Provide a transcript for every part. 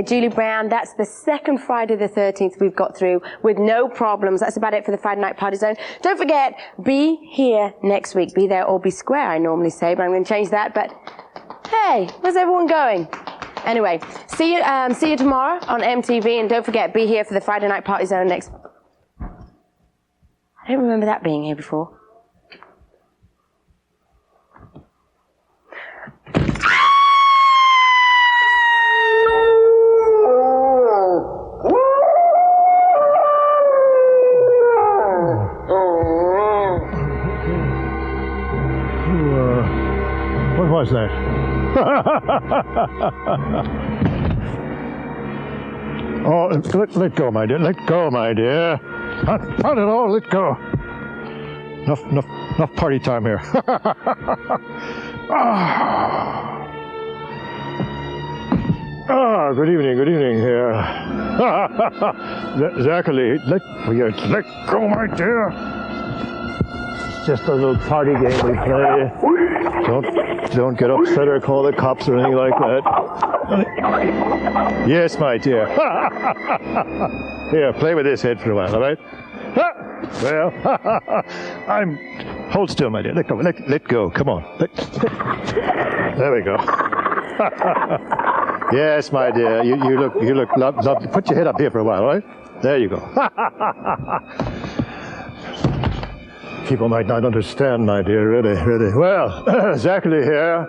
here, Julie Brown. That's the second Friday the 13th we've got through with no problems. That's about it for the Friday Night Party Zone. Don't forget, be here next week. Be there or be square, I normally say, but I'm going to change that. But hey, where's everyone going? Anyway, see you tomorrow on MTV, and don't forget, be here for the Friday Night Party Zone next. I don't remember that being here before. What was that? Oh, let go, my dear. Let go, my dear. Not at all. Let go. Enough party time here. Good evening here. Zachary, let go, my dear. It's just a little party game we play. Don't get upset or call the cops or anything like that. Yes, my dear. Here, play with this head for a while, all right? Well, hold still, my dear. Let go. Come on. There we go. Yes, my dear. You look lovely. Put your head up here for a while, all right? There you go. People might not understand, my dear, really. Well, Zachary here,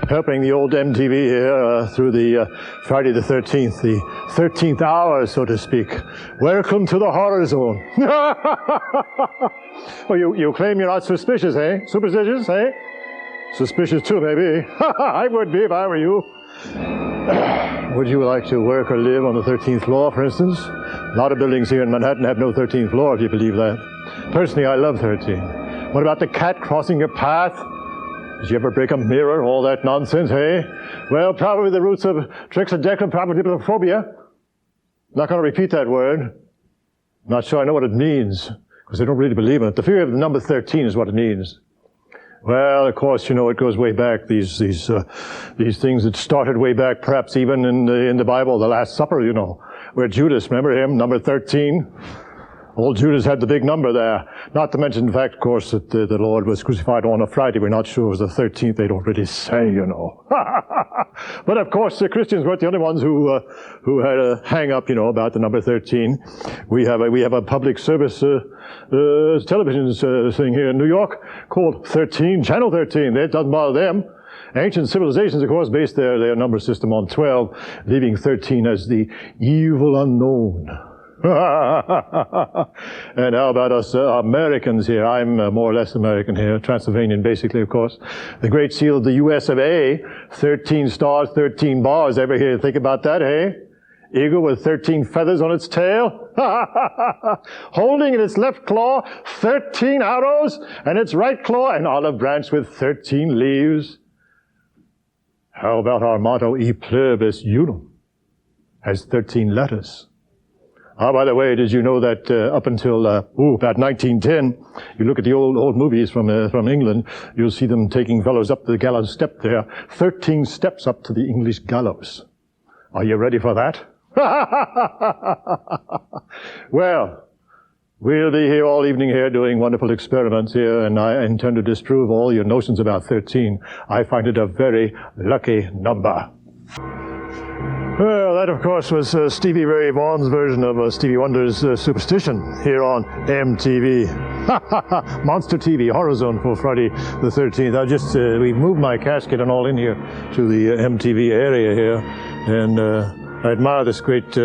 helping the old MTV here through the Friday the 13th, the 13th hour, so to speak. Welcome to the horror zone. Well, you claim you're not suspicious, eh? Superstitious, eh? Suspicious too, maybe. I would be if I were you. Would you like to work or live on the 13th floor, for instance? A lot of buildings here in Manhattan have no 13th floor, if you believe that. Personally, I love 13. What about the cat crossing your path? Did you ever break a mirror? All that nonsense, hey? Well, probably the roots of trichotillomania. Not going to repeat that word. Not sure I know what it means, because I don't really believe in it. The fear of the number 13 is what it means. Well, of course, you know, it goes way back. These things that started way back, perhaps even in the Bible, the Last Supper, you know, where Judas, remember him, number 13? Old Judas had the big number there. Not to mention the fact, of course, that the Lord was crucified on a Friday. We're not sure it was the 13th. They don't really say, you know. But of course, the Christians weren't the only ones who had a hang-up, you know, about the number 13. We have a public service television thing here in New York called 13, Channel 13. That doesn't bother them. Ancient civilizations, of course, based their number system on 12, leaving 13 as the evil unknown. And how about us Americans here? I'm more or less American here, Transylvanian basically, of course. The Great Seal of the US of A, 13 stars, 13 bars. Ever hear think about that, eh? Eagle with 13 feathers on its tail, holding in its left claw 13 arrows, and its right claw an olive branch with 13 leaves. How about our motto, E pluribus unum, has 13 letters. Oh, by the way, did you know that up until about 1910, you look at the old movies from England, you'll see them taking fellows up the gallows step there, 13 steps up to the English gallows. Are you ready for that? Well, we'll be here all evening here doing wonderful experiments here, and I intend to disprove all your notions about 13. I find it a very lucky number. Well, that, of course, was Stevie Ray Vaughan's version of Stevie Wonder's Superstition here on MTV. Monster TV, Horror Zone for Friday the 13th. We moved my casket and all in here to the MTV area here, and I admire this great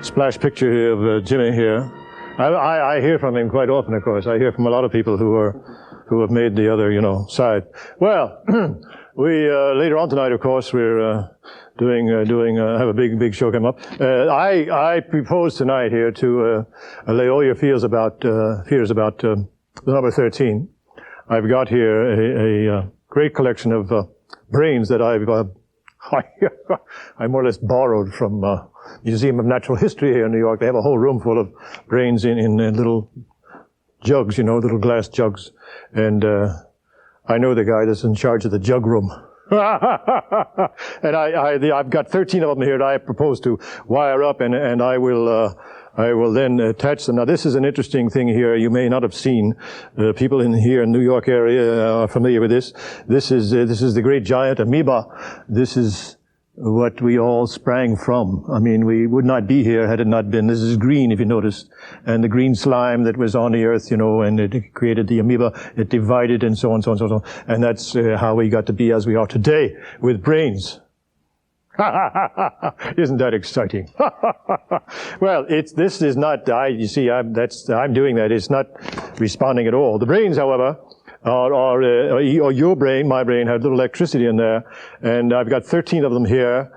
splash picture here of Jimmy here. I hear from him quite often, of course. I hear from a lot of people who have made the other, you know, side. Well, we later on tonight, of course, we're have a big show come up. I propose tonight here to lay all your fears about the number 13. I've got here a great collection of brains that I more or less borrowed from Museum of Natural History here in New York. They have a whole room full of brains in little jugs, you know, little glass jugs. And I know the guy that's in charge of the jug room. And I've got 13 of them here that I propose to wire up, and I will then attach them. Now, this is an interesting thing here you may not have seen. People in here in New York area are familiar with this. This is the great giant amoeba. This is what we all sprang from. I mean, we would not be here had it not been. This is green, if you noticed. And the green slime that was on the earth, you know, and it created the amoeba. It divided and so on, so on, so on. And that's how we got to be as we are today, with brains. Isn't that exciting? Well, this is not, I'm doing that. It's not responding at all. The brains, however, or your brain, my brain, had little electricity in there, and I've got 13 of them here.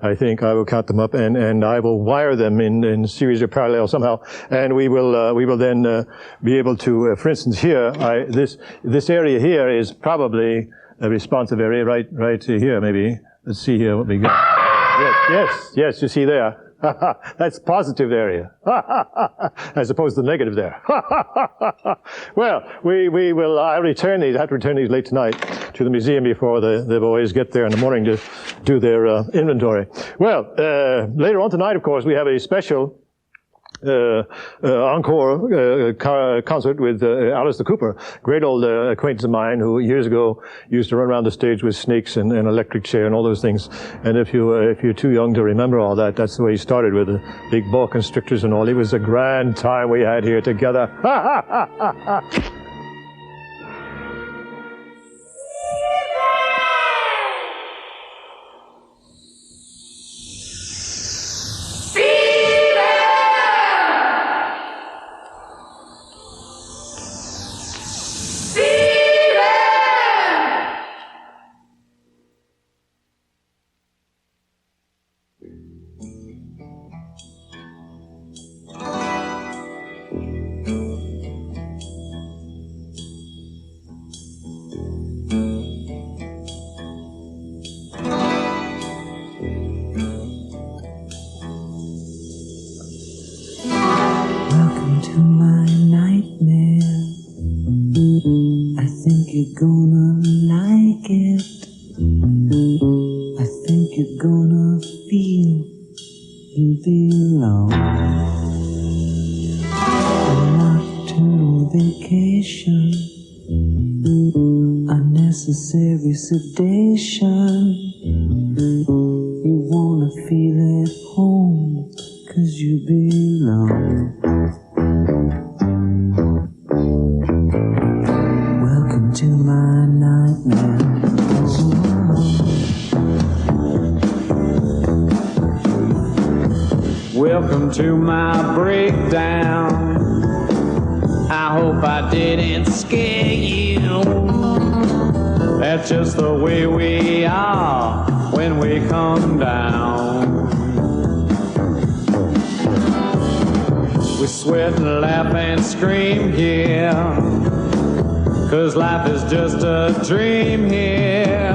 I think I will count them up, and I will wire them in series or parallel somehow, and we will then be able to, for instance, here, this area here is probably a responsive area, right here, maybe. Let's see here what we got. Yes, you see there. That's positive area, as opposed to the negative there. Well, we will, I'll return these, I have to return these late tonight to the museum before the boys get there in the morning to do their inventory. Well, later on tonight, of course, we have a special encore concert with Alistair Cooper, great old acquaintance of mine who years ago used to run around the stage with snakes and an electric chair and all those things. And if you're too young to remember all that, that's the way he started, with the big boa constrictors and all. It was a grand time we had here together. Sedation, you wanna feel at home, 'cause you belong. Welcome to my nightmare. Welcome to my breakdown. I hope I didn't scare you. That's just the way we are when we come down. We sweat and laugh and scream here, 'cause life is just a dream here.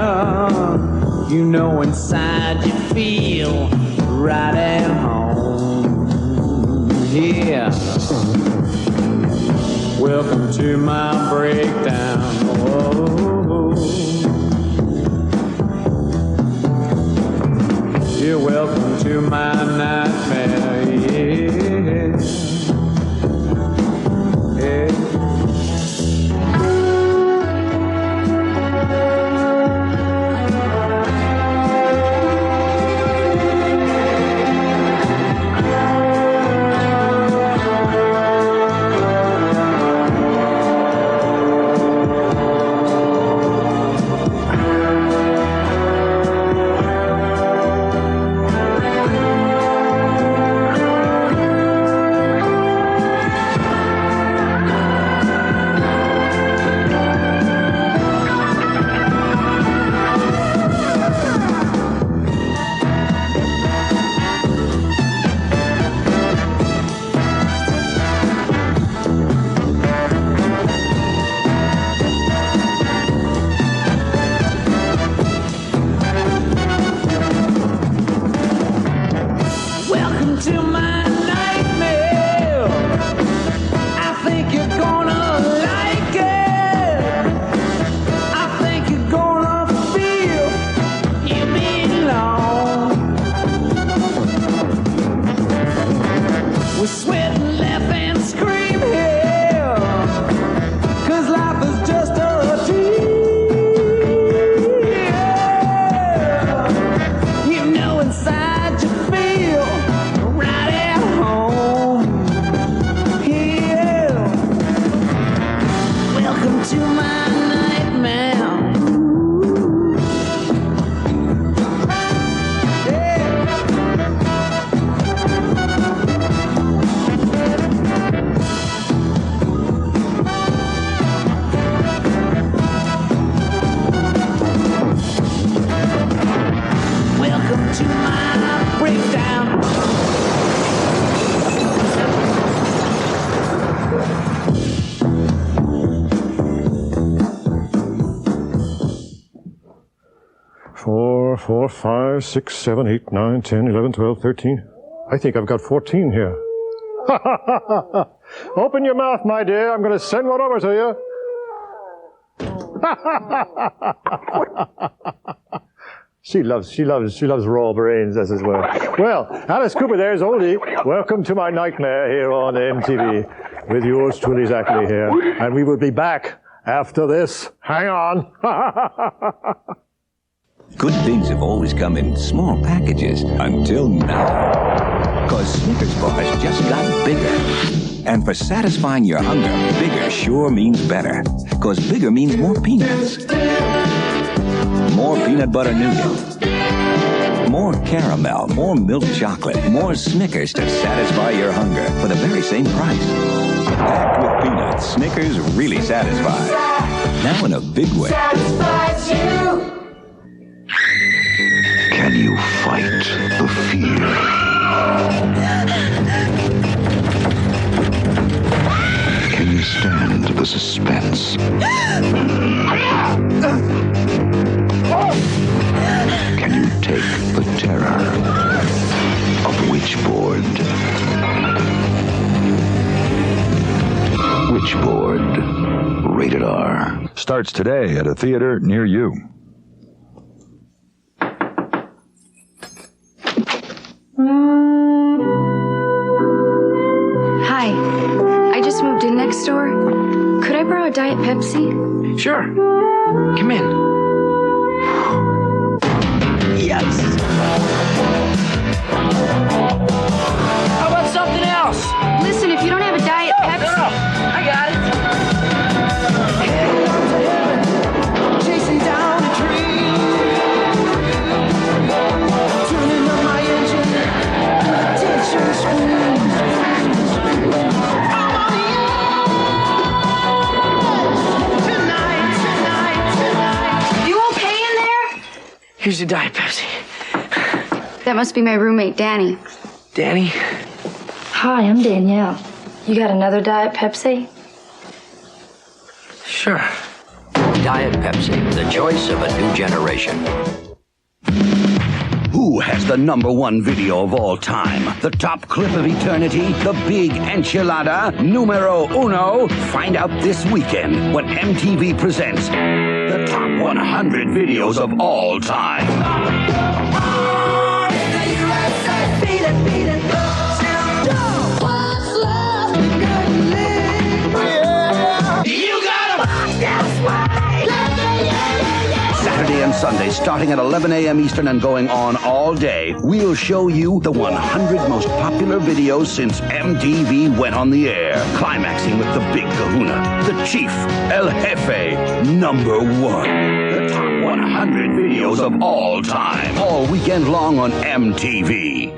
You know inside you feel right at home here. Welcome to my breakdown. Whoa. You're welcome to my nightmare, yeah. Yeah. We sweat and laugh and scream here, 'cause life is just a routine. You know inside you feel right at home. Yeah. Welcome to my nightmare. Welcome to my breakdown. 4, 4, 5, 6, 7, 8, 9, 10, 11, 12, 13. I think I've got 14 here. Open your mouth, my dear. I'm going to send one over to you. She loves raw brains, as it were. Well, Alice Cooper there's oldie. Welcome to my nightmare here on MTV with yours truly, exactly here. And we will be back after this. Hang on. Good things have always come in small packages until now. 'Cause Snickers bars just got bigger. And for satisfying your hunger, bigger sure means better. 'Cause bigger means more peanuts. More peanut butter nougat. More caramel, more milk chocolate, more Snickers to satisfy your hunger for the very same price. Packed with peanuts, Snickers really satisfies. Now in a big way. Satisfies you. Can you fight the fear? Can you stand the suspense? Can you take the terror of Witchboard? Witchboard, rated R. Starts today at a theater near you. Hi, I just moved in next door. Could I borrow a Diet Pepsi? Sure. Come in. Yes. How about something else? Listen, if you don't have a Diet Pepsi... No, I got it. Chasing down a tree, turning up my engine, attention screams. I'm on the edge tonight. You okay in there? Here's your Diet Pepsi. That must be my roommate, Danny. Danny? Hi, I'm Danielle. You got another Diet Pepsi? Sure. Diet Pepsi, the choice of a new generation. Who has the #1 video of all time? The top clip of eternity? The big enchilada? Numero uno? Find out this weekend when MTV presents the top 100 videos of all time. Saturday and Sunday, starting at 11 a.m. Eastern and going on all day, we'll show you the 100 most popular videos since MTV went on the air, climaxing with the big kahuna, the chief, El Jefe, #1. The top 100 videos of all time, all weekend long on MTV.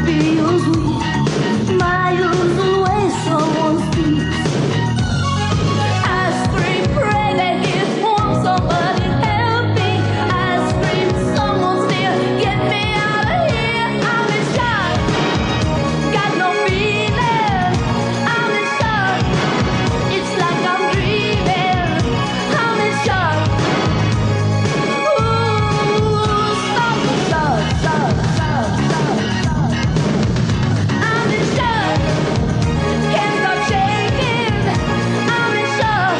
feels weak. Miles away, someone speaks. I scream, pray that it's warm. Somebody help me. I scream, someone's near. Get me out of here. I'm in shock. Got no feeling. I'm in shock. It's like I'm dreaming. I'm in shock. Ooh, stop, shock, shock, shock, shock, shock. I'm in shock. Can't stop shaking. I'm in shock.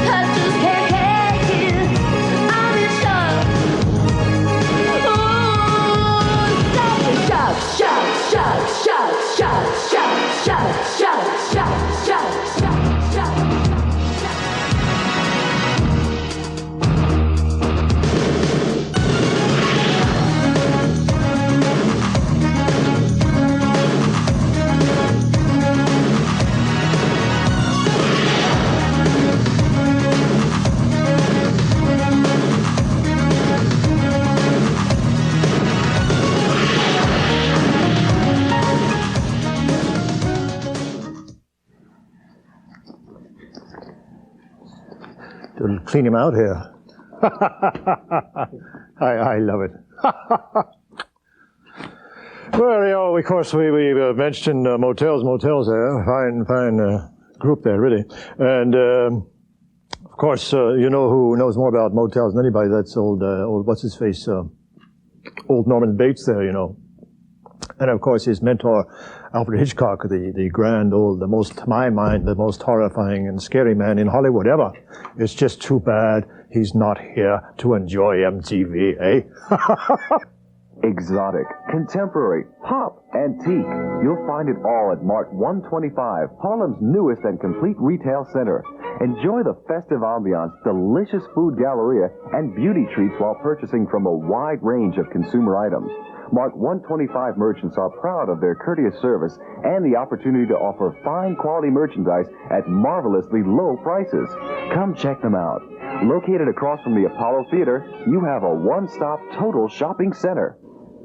I just can't take it. I'm in shock. Ooh, stop it. Shock, shock, shock, shock, shock, shock, shock, shock, shock, shock, shock, shock. To clean him out here. I love it. Well, you know, of course, we mentioned motels there. Fine group there, really. And, of course, you know who knows more about motels than anybody. That's old what's-his-face, old Norman Bates there, you know. And, of course, his mentor, Alfred Hitchcock, the grand old, to my mind, the most horrifying and scary man in Hollywood ever. It's just too bad he's not here to enjoy MTV, eh? Exotic, contemporary, pop, antique. You'll find it all at Mart 125, Harlem's newest and complete retail center. Enjoy the festive ambiance, delicious food galleria, and beauty treats while purchasing from a wide range of consumer items. Mart 125 merchants are proud of their courteous service and the opportunity to offer fine quality merchandise at marvelously low prices. Come check them out. Located across from the Apollo Theater, you have a one-stop total shopping center.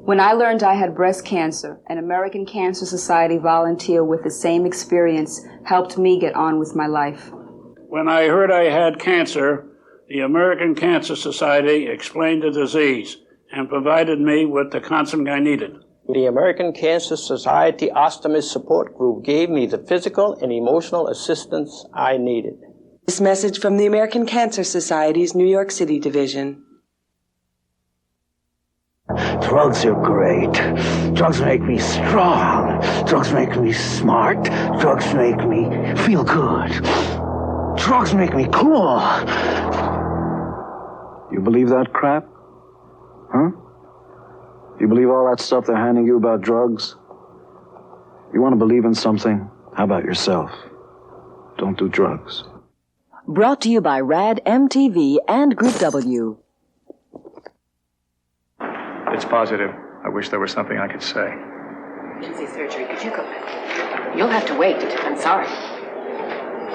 When I learned I had breast cancer, an American Cancer Society volunteer with the same experience helped me get on with my life. When I heard I had cancer, the American Cancer Society explained the disease and provided me with the counseling I needed. The American Cancer Society Ostomy Support Group gave me the physical and emotional assistance I needed. This message from the American Cancer Society's New York City division. Drugs are great. Drugs make me strong. Drugs make me smart. Drugs make me feel good. Drugs make me cool. You believe that crap? Huh? You believe all that stuff they're handing you about drugs? You want to believe in something? How about yourself? Don't do drugs. Brought to you by RAD, MTV, and Group W. It's positive. I wish there was something I could say. Emergency surgery. Could you go? You'll have to wait. I'm sorry.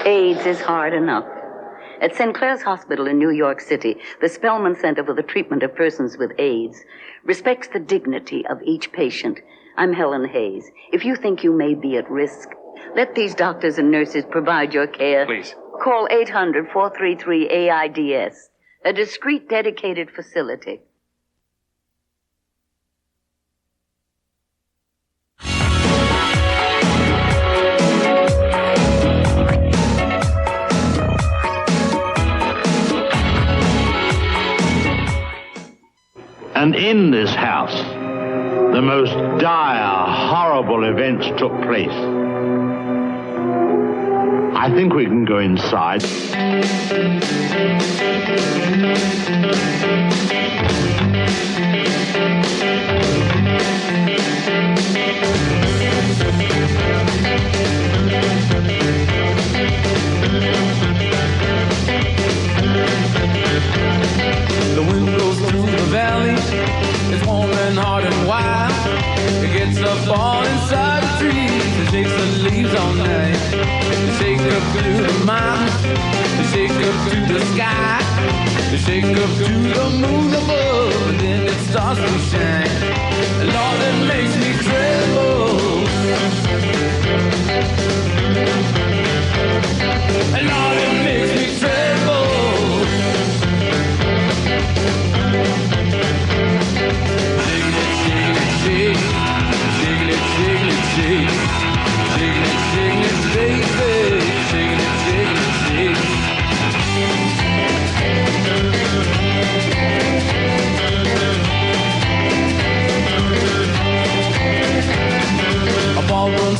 AIDS is hard enough. At St. Clair's Hospital in New York City, the Spellman Center for the Treatment of Persons with AIDS respects the dignity of each patient. I'm Helen Hayes. If you think you may be at risk, let these doctors and nurses provide your care. Please. Call 800-433-AIDS, a discreet, dedicated facility. And in this house, the most dire, horrible events took place. I think we can go inside. The wind goes through the valley. It's warm and hard and wild. It gets up all inside the trees. It shakes the leaves all night. It shakes up to the mountains. It shakes up to the sky. It shakes up to the moon above. And then it starts to shine. Lord, it makes me tremble.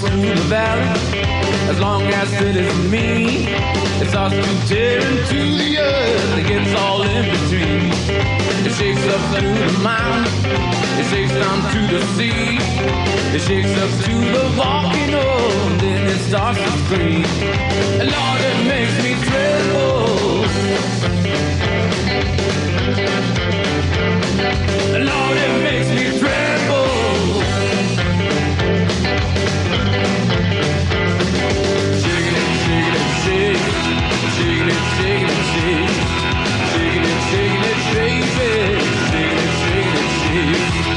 through the valley, as long as it is me. It starts to tear into the earth, it gets all in between. It shakes up through the mountain, it shakes down to the sea. It shakes up to the volcano, and then it starts to scream. And Lord, it makes me tremble. And Lord, it makes me tremble. Shaking it, shaking it, shake. Shaking it, shaking it, shake. Shaking it, shaking it, baby. Shaking it, shaking it, shake.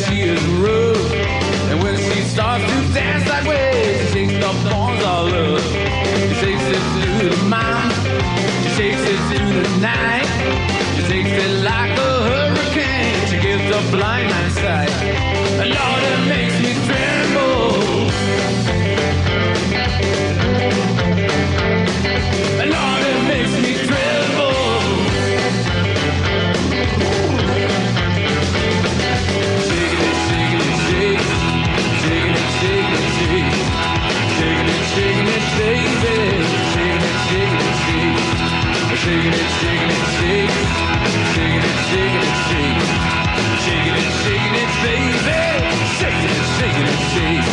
She is rude, and when she starts to dance that way, she shakes the bones of love. She shakes it through the mountain, she shakes it through the night, she shakes it like a hurricane. She gives the blind man sight, and Lord, it makes me tremble. And Lord, it makes me tremble. Shaking it, shaking it, shake. Shaking it, shaking it, shake. Shaking it, shaking it, baby. Shaking it, shaking it, shake.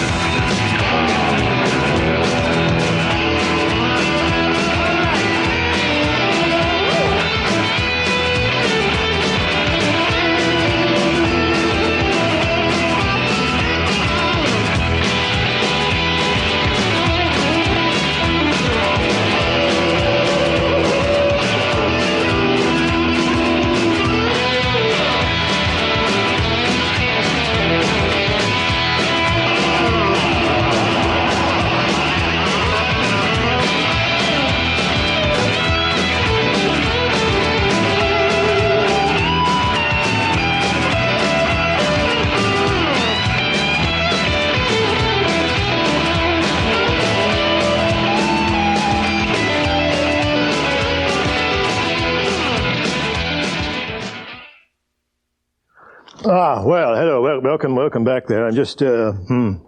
Well, hello, welcome back there. I'm just, I've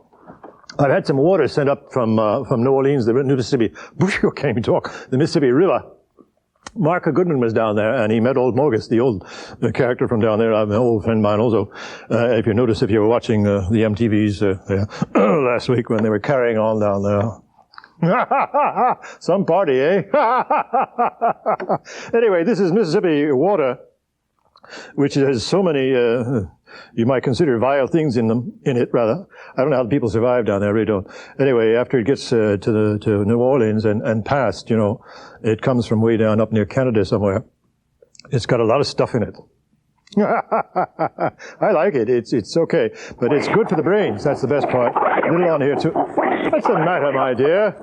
had some water sent up from New Orleans, the Mississippi, can't even talk, the Mississippi River. Mark Goodman was down there, and he met old Mogus, the old character from down there, an old friend of mine also. If you notice, if you were watching the MTVs last week when they were carrying on down there. Some party, eh? Anyway, this is Mississippi water, which has so many, you might consider vile things in it, rather. I don't know how the people survive down there, I really don't. Anyway, after it gets to New Orleans and past, you know, it comes from way down up near Canada somewhere. It's got a lot of stuff in it. I like it. It's okay, but it's good for the brains. That's the best part. A little on here too. What's the matter, my dear?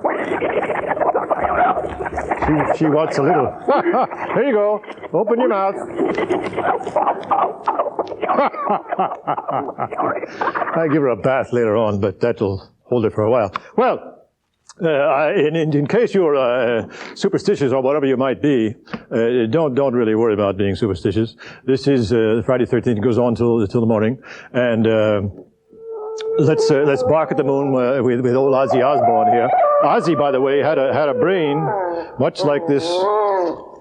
She wants a little. Here you go. Open your mouth. I give her a bath later on, but that'll hold it for a while. Well, in case you're superstitious or whatever you might be, don't really worry about being superstitious. This is Friday 13th. It goes on till the morning, and let's bark at the moon with old Ozzy Osbourne here. Ozzy, by the way, had a brain much like this.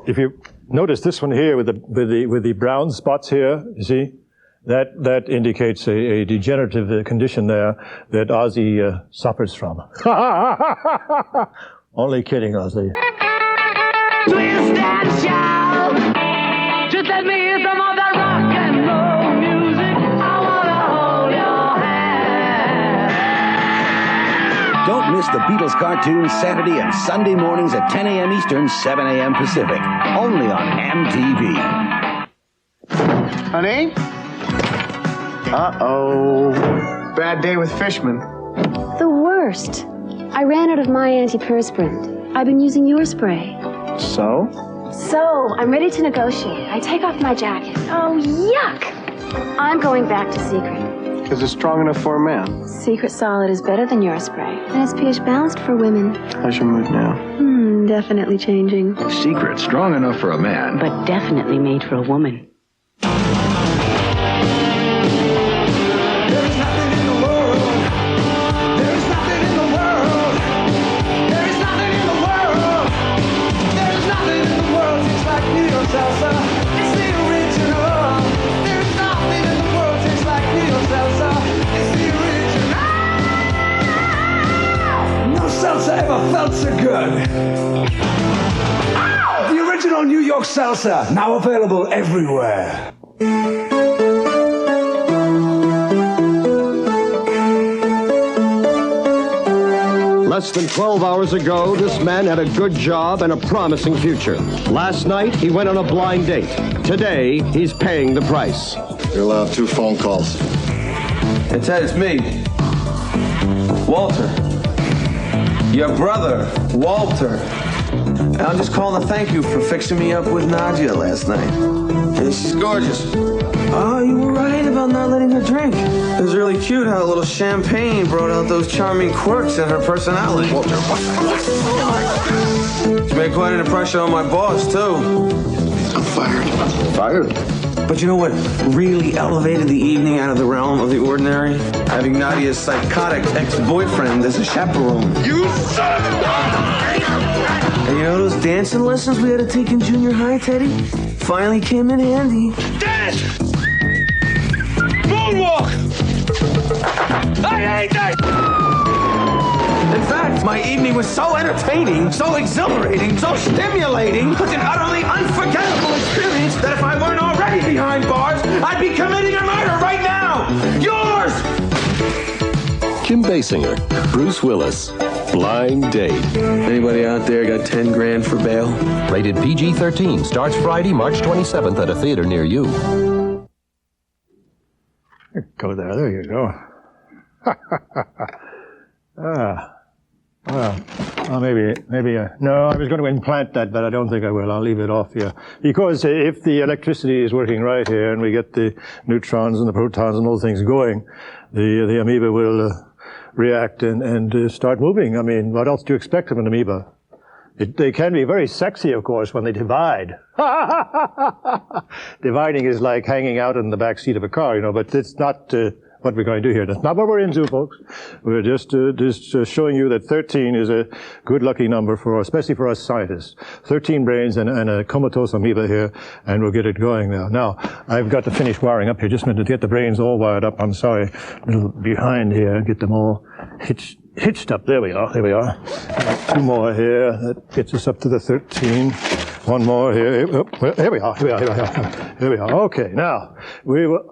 If you notice this one here with the brown spots here, you see, that indicates a degenerative condition there that Ozzy suffers from. Only kidding, Ozzy. Twist and shout. Just let me hear some of that rock and roll music. I wanna hold your hand. Don't miss the Beatles cartoons Saturday and Sunday mornings at 10 a.m. Eastern, 7 a.m. Pacific. Only on MTV. Honey? Uh-oh. Bad day with Fishman. The worst. I ran out of my antiperspirant. I've been using your spray. So? So, I'm ready to negotiate. I take off my jacket. Oh, yuck! I'm going back to Secret. Is it strong enough for a man? Secret Solid is better than your spray. And it's pH balanced for women. How's your mood now? Definitely changing. Secret, strong enough for a man. But definitely made for a woman. Salsa ever felt so good. The original New York salsa, now available everywhere. Less than 12 hours ago, this man had a good job and a promising future. Last night, he went on a blind date. Today, he's paying the price. You're allowed 2 phone calls. Hey, Ted, it's me. Walter. Your brother, Walter. And I'm just calling to thank you for fixing me up with Nadia last night. And she's gorgeous. Oh, you were right about not letting her drink. It was really cute how a little champagne brought out those charming quirks in her personality. Walter, she made quite an impression on my boss, too. I'm fired. Fired? But you know what really elevated the evening out of the realm of the ordinary? Having Nadia's psychotic ex-boyfriend as a chaperone. You son of a... And you know those dancing lessons we had to take in junior high, Teddy? Finally came in handy. Dance! Moonwalk! I hate that! In fact, my evening was so entertaining, so exhilarating, so stimulating, such an utterly unforgettable experience that if I weren't already behind bars, I'd be committing a murder right now! Yours! Kim Basinger, Bruce Willis, Blind Date. Anybody out there got 10 grand for bail? Rated PG-13, starts Friday, March 27th at a theater near you. Go there. There you go. Maybe. No, I was going to implant that, but I don't think I will. I'll leave it off here. Because if the electricity is working right here and we get the neutrons and the protons and all things going, the amoeba will react and start moving. I mean, what else do you expect from an amoeba? They can be very sexy, of course, when they divide. Dividing is like hanging out in the back seat of a car, but it's not what we're going to do here. That's not what we're into, folks. We're just showing you that 13 is a good lucky number especially for us scientists. 13 brains and a comatose amoeba here, and we'll get it going now. Now, I've got to finish wiring up here. Just a minute to get the brains all wired up. I'm sorry, a little behind here. Get them all hitched up. There we are. 2 more here. That gets us up to the 13. 1 more here. Here we are. Here we are. Okay, now we will.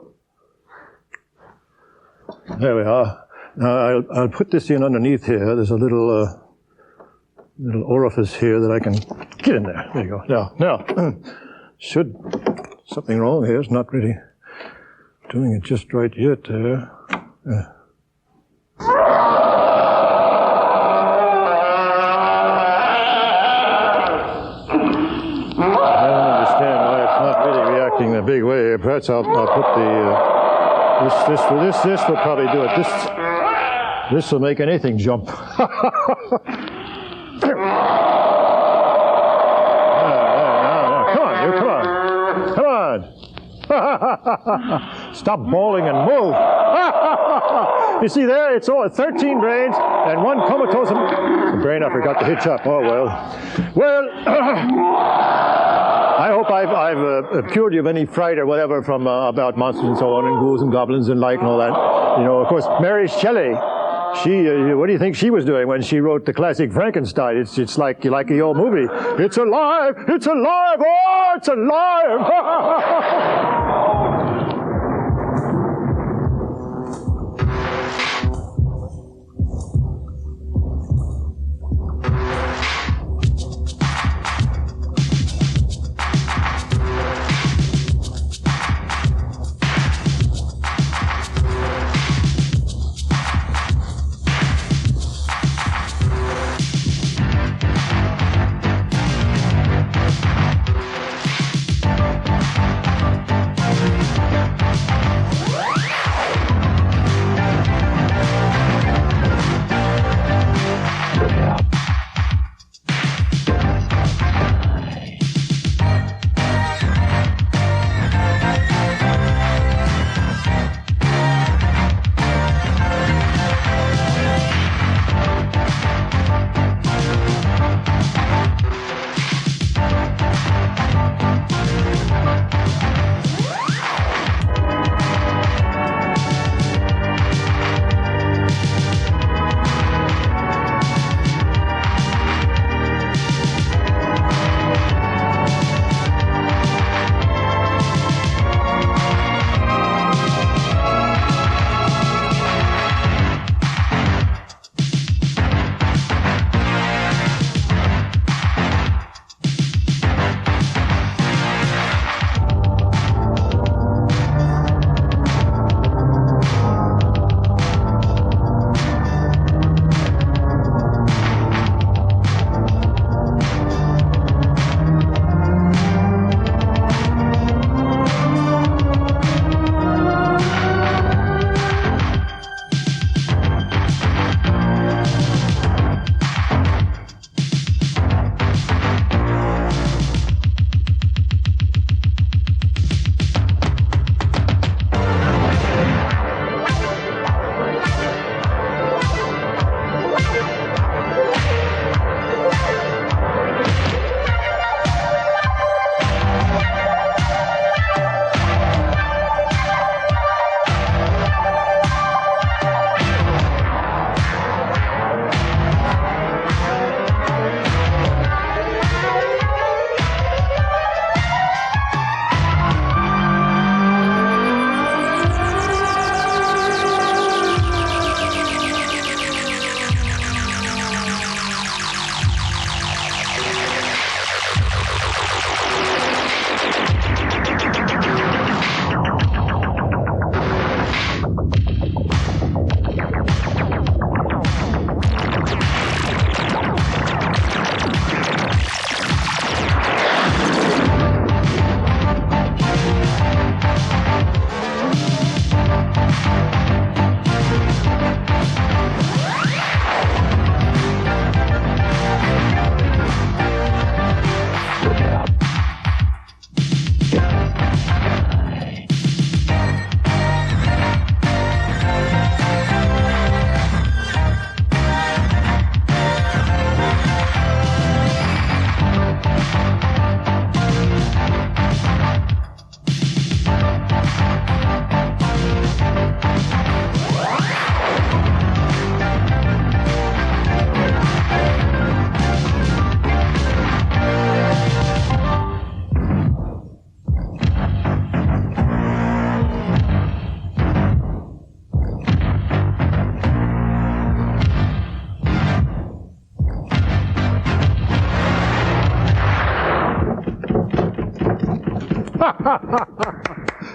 There we are. Now I'll put this in underneath here. There's a little orifice here that I can get in there. There you go. Now, something wrong here. It's not really doing it just right yet. In a big way. Perhaps I'll put this will probably do it. This will make anything jump. Come on. Stop bawling and move. You see there, it's all 13 brains and 1 comatose brain I forgot to hitch up. Oh well. I hope I've cured you of any fright or whatever from about monsters and so on, and ghouls and goblins and light and all that. Of course, Mary Shelley, she, what do you think she was doing when she wrote the classic Frankenstein? It's like the old movie. It's alive! It's alive! Oh, it's alive!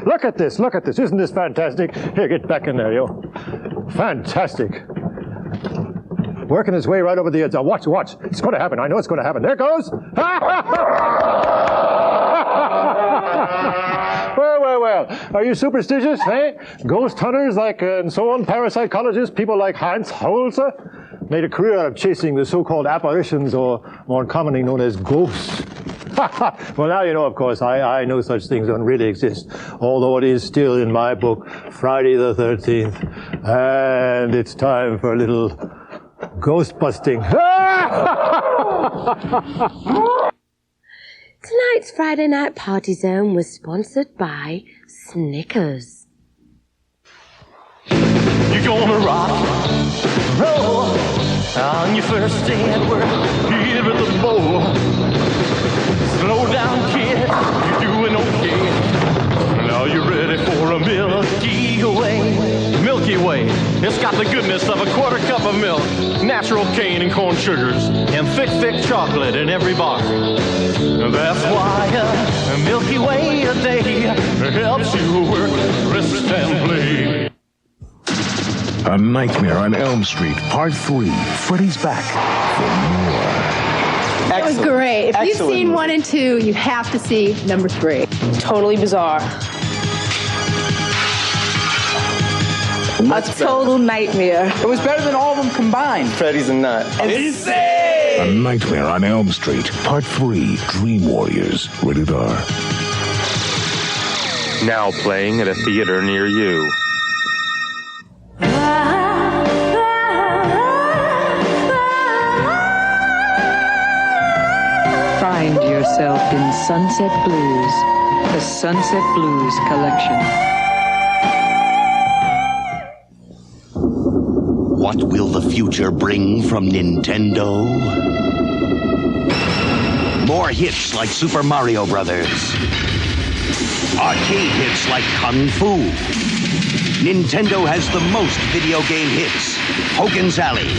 Look at this, look at this. Isn't this fantastic? Here, get back in there, yo. Fantastic. Working his way right over the edge. Now, watch, watch. It's going to happen. I know it's going to happen. There it goes. Well. Are you superstitious, eh? Ghost hunters like, and so on, parapsychologists, people like Heinz Holzer made a career out of chasing the so-called apparitions, or more commonly known as ghosts. Well, now you know, of course, I know such things don't really exist, although it is still in my book, Friday the 13th, and it's time for a little ghost busting. Tonight's Friday Night Party Zone was sponsored by Snickers. You're gonna rock, roll on your first day at work. Hit with the bowl. Slow down, kid. You're doing okay. Now you're ready for a Milky Way. Milky Way. It's got the goodness of a quarter cup of milk, natural cane and corn sugars, and thick chocolate in every bar. That's why a Milky Way a day helps you work, rest, and play. A Nightmare on Elm Street, Part 3. Freddy's back for more. It was great. If you've seen 1 and 2, you have to see number 3. Totally bizarre. A total nightmare. It was better than all of them combined. Freddy's a nut. A Nightmare on Elm Street, Part 3. Dream Warriors. Rated R. Now playing at a theater near you. Find yourself in Sunset Blues, the Sunset Blues Collection. What will the future bring from Nintendo? More hits like Super Mario Brothers. Arcade hits like Kung Fu. Nintendo has the most video game hits. Hogan's Alley,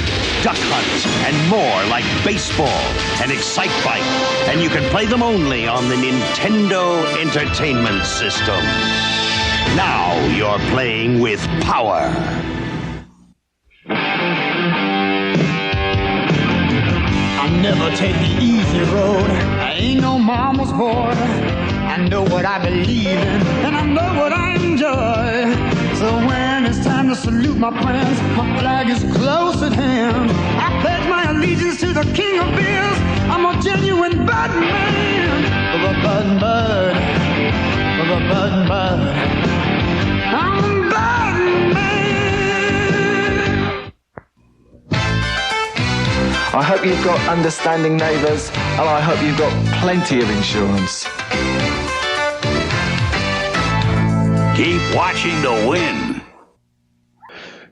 Duck Hunt, and more like baseball and Excite Bike. And you can play them only on the Nintendo Entertainment System. Now you're playing with power. I never take the easy road. I ain't no mama's boy. I know what I believe in, and I know what I enjoy. So when it's time to salute my friends, my flag is close at hand. I pledge my allegiance to the king of beers. I'm a genuine bud man. Bud. I'm bud man. I hope you've got understanding neighbours, and I hope you've got plenty of insurance. Keep watching to win.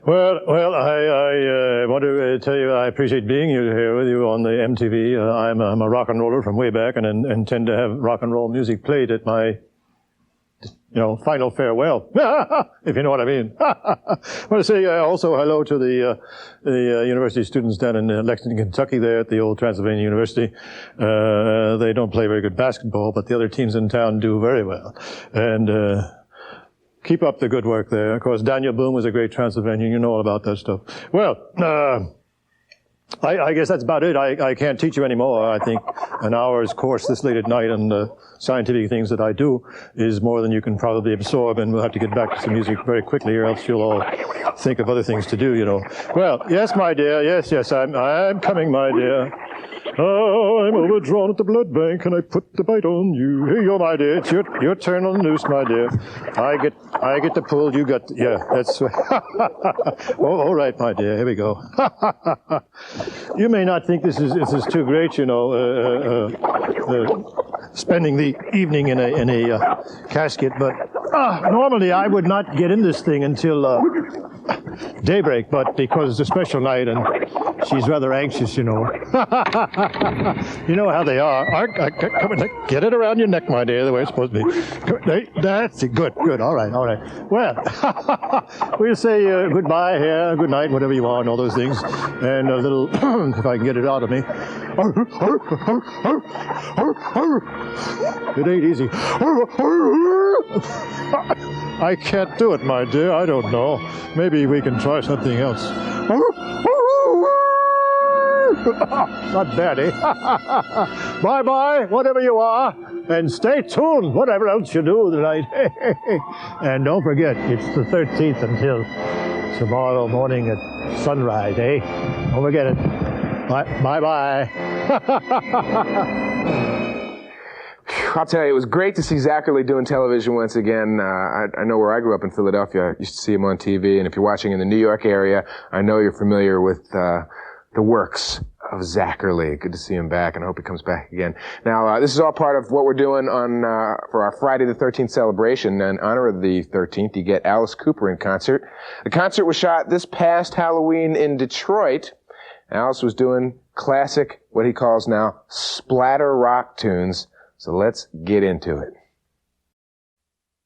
Well, I want to tell you I appreciate being here with you on the MTV. I'm a rock and roller from way back, and intend to have rock and roll music played at my, final farewell, if you know what I mean. I want to say also hello to the university students down in Lexington, Kentucky, there at the old Transylvania University. They don't play very good basketball, but the other teams in town do very well. And keep up the good work there. Of course, Daniel Boone was a great Transylvanian. You know all about that stuff. Well, I guess that's about it. I can't teach you anymore. I think an hour's course this late at night on the scientific things that I do is more than you can probably absorb, and we'll have to get back to some music very quickly, or else you'll all think of other things to do, Well, yes, my dear. Yes, I'm coming, my dear. Oh, I'm overdrawn at the blood bank, and I put the bite on you. Here you go, my dear. It's your turn on the noose, my dear. I get the pull. You got that's. Oh, all right, my dear. Here we go. You may not think this is too great, spending the evening in a casket, but normally I would not get in this thing until daybreak, but because it's a special night and she's rather anxious, You know how they are. Come on, get it around your neck, my dear, the way it's supposed to be. That's it. Good. All right. Well, we'll say goodbye here, good night, whatever you want, all those things, and a little, if I can get it out of me. It ain't easy. I can't do it, my dear. I don't know. Maybe we can try something else. Not bad, eh? Bye-bye, whatever you are. And stay tuned, whatever else you do tonight. And don't forget, it's the 13th until tomorrow morning at sunrise, eh? Don't forget it. Bye-bye. I'll tell you, it was great to see Zachary doing television once again. I know where I grew up in Philadelphia. I used to see him on TV. And if you're watching in the New York area, I know you're familiar with the works of Zachary. Good to see him back, and I hope he comes back again. Now, this is all part of what we're doing on for our Friday the 13th celebration. In honor of the 13th, you get Alice Cooper in concert. The concert was shot this past Halloween in Detroit. Alice was doing classic, what he calls now, splatter rock tunes. So let's get into it.